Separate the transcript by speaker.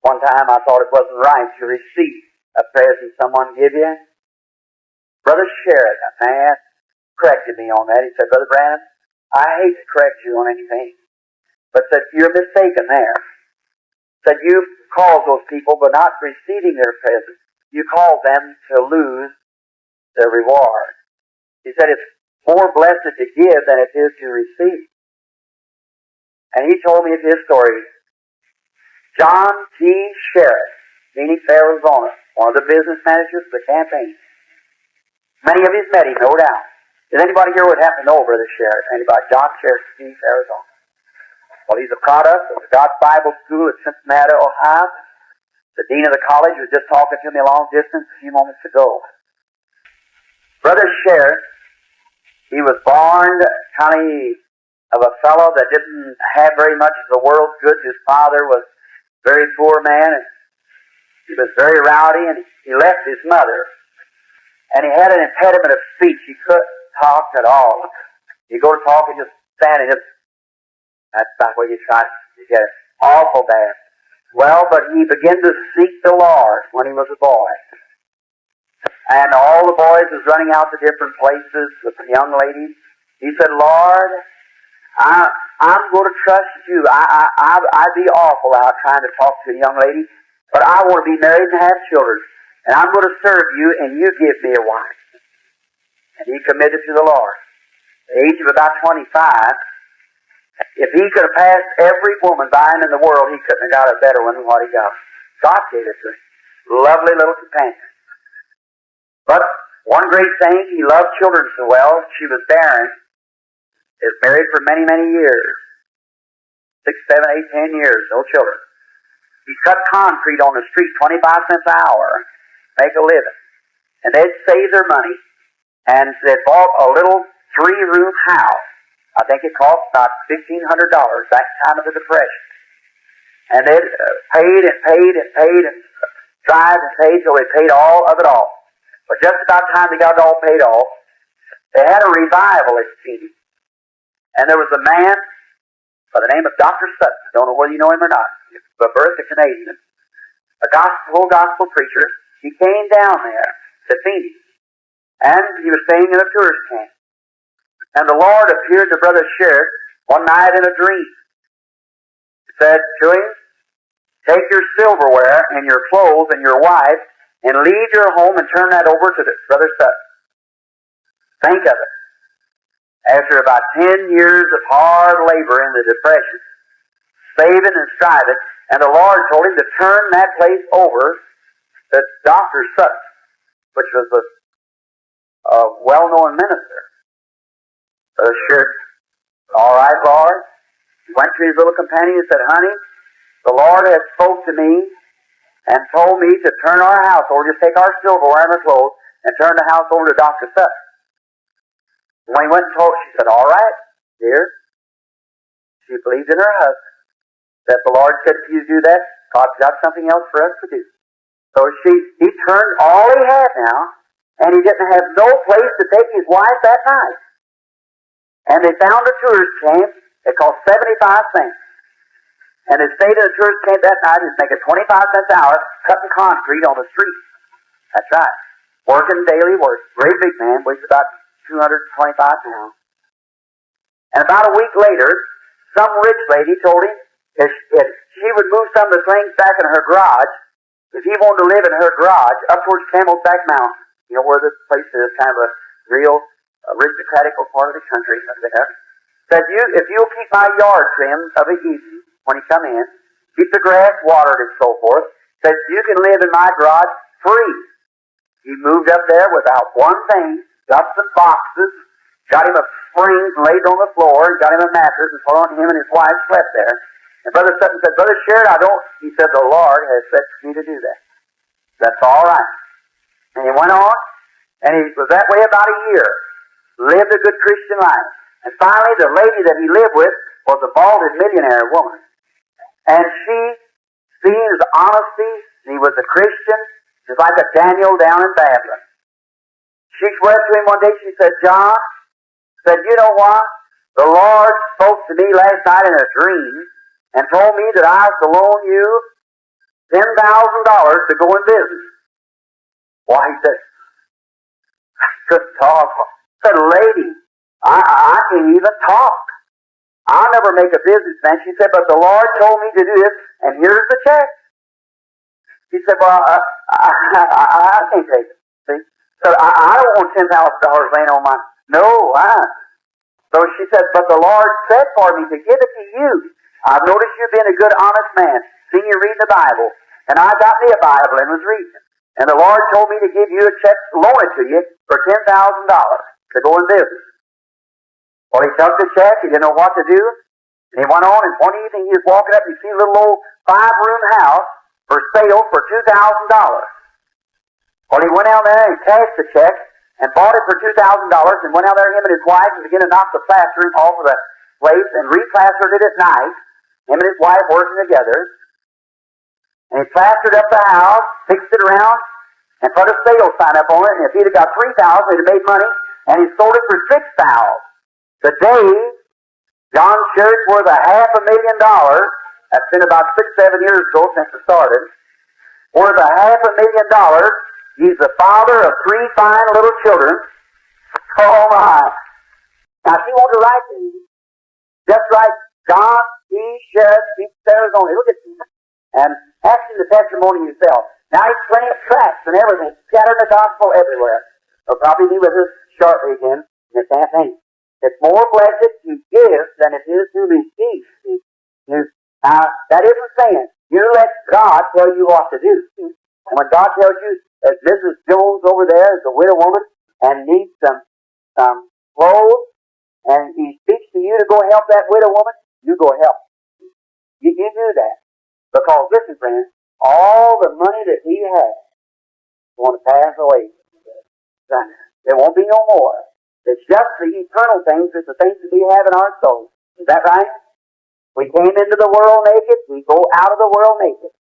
Speaker 1: One time I thought it wasn't right to receive a present someone give you. Brother Sherrit, a man, corrected me on that. He said, Brother Branham, I hate to correct you on anything, but said, you're mistaken there. Said, you called those people by not receiving their present. You called them to lose their reward. He said, it's more blessed to give than it is to receive. And he told me his story. John Sherrit, Phoenix, Arizona, one of the business managers of the campaign. Many of you met him, no doubt. Does anybody here would happen to know Brother Sherrit? Anybody? John Sherrit, Phoenix, Arizona. Well, he's a product of the God's Bible School at Cincinnati, Ohio. The dean of the college was just talking to me a long distance a few moments ago. Brother Sherrit, he was born kind of a fellow that didn't have very much of the world's goods. His father was a very poor man, and he was very rowdy, and he left his mother. And he had an impediment of speech. He couldn't talk at all. You go to talk and just stand and just, that's about what you try to get it. Awful bad. Well, but he began to seek the Lord when he was a boy. And all the boys was running out to different places with the young ladies. He said, Lord, I'm going to trust you. I'd be awful out trying to talk to a young lady, but I want to be married and have children. And I'm going to serve you, and you give me a wife. And he committed to the Lord. At the age of about 25, if he could have passed every woman by him in the world, he couldn't have got a better one than what he got. God gave it to him. Lovely little companion. But one great thing, he loved children so well, she was barren, is married for many, many years. 6, 7, 8, 10 years, no children. He cut concrete on the street, 25 cents an hour, make a living. And they'd save their money. And they bought a little 3-room house. I think it cost about $1,500 that time of the Depression. And they paid and paid and paid and tried and paid till they paid all of it off. But just about time they got it all paid off, they had a revival at Phoenix. And there was a man by the name of Dr. Sutton. I don't know whether you know him or not. He was by birth a Canadian. A whole gospel preacher. He came down there to Phoenix. And he was staying in a tourist camp. And the Lord appeared to Brother Sherrit one night in a dream. He said to him, take your silverware and your clothes and your wife and leave your home and turn that over to Brother Sutton. Think of it. After about 10 years of hard labor in the Depression, saving and striving, and the Lord told him to turn that place over to Dr. Sutton, which was a well-known minister. Brother Sherrit, all right, Lord. He went to his little companion and said, honey, the Lord has spoke to me and told me to turn our house over, just take our silverware and our clothes and turn the house over to Dr. Sutton. When he went and told her, she said, all right, dear. She believed in her husband. That the Lord said, if you do that, God's got something else for us to do. So he turned all he had now, and he didn't have no place to take his wife that night. And they found a tourist camp. It cost 75 cents. And they stayed in a tourist camp that night. He was making 25 cents an hour, cutting concrete on the street. That's right. Working daily work. Great big man, weighs about 225 pounds. And about a week later, some rich lady told him if she would move some of the things back in her garage, if he wanted to live in her garage up towards Camel's Back Mountain, you know where this place is, kind of a real aristocratic part of the country up there, said, if you'll keep my yard trimmed of the evening when you come in, keep the grass watered and so forth, said you can live in my garage free. He moved up there without one thing, got some boxes, got him a spring laid on the floor, and got him a mattress, and put on him and his wife slept there. And Brother Sutton said, Brother Sherrit, he said, the Lord has set me to do that. That's all right. And he went on, and he was that way about a year. Lived a good Christian life. And finally, the lady that he lived with was a balded millionaire woman. And she, seeing his honesty, he was a Christian, just like a Daniel down in Babylon. She went to him one day, she said, John, said, you know what? The Lord spoke to me last night in a dream and told me that I was to loan you $10,000 to go in business. Why, he said, I couldn't talk. I said, lady, I can't even talk. I'll never make a businessman. She said, but the Lord told me to do this, and here's the check. He said, well, I can't take it. See? So I don't want $10,000 laying on my... No, So she said, but the Lord said for me to give it to you. I've noticed you've been a good, honest man. Seen you read the Bible. And I got me a Bible and was reading. And the Lord told me to give you a check, loan it to you for $10,000 to go in business. Well, he took the check. He didn't know what to do. And he went on, and one evening he was walking up, and he see a little old 5-room house for sale for $2,000. Well, he went out there and cashed the check and bought it for $2,000 and went out there, him and his wife, and began to knock the plastering off of the place and replastered it at night. Him and his wife working together. And he plastered up the house, fixed it around, and put a sale sign up on it. And if he'd have got $3,000, he'd have made money. And he sold it for $6,000. Today, John Sherrit worth $500,000. That's been about 6-7 years ago since it started. Worth $500,000. He's the father of 3 fine little children. Oh my! Now she wanted to write to me, just like John C. Sherrit, Arizona. Look at him and ask him the testimony yourself. Now he's plenty of tracts and everything, scattering the gospel everywhere. He'll probably be with us shortly again in the same thing. It's more blessed to give than it is to receive. Now, that isn't saying you let God tell you what to do. And when God tells you that Mrs. Jones over there is a widow woman and needs some clothes, and he speaks to you to go help that widow woman, you go help. You do that. Because, listen, friends, all the money that he has is going to pass away. There won't be no more. It's just the eternal things, it's the things that we have in our soul. Is that right? We came into the world naked, we go out of the world naked.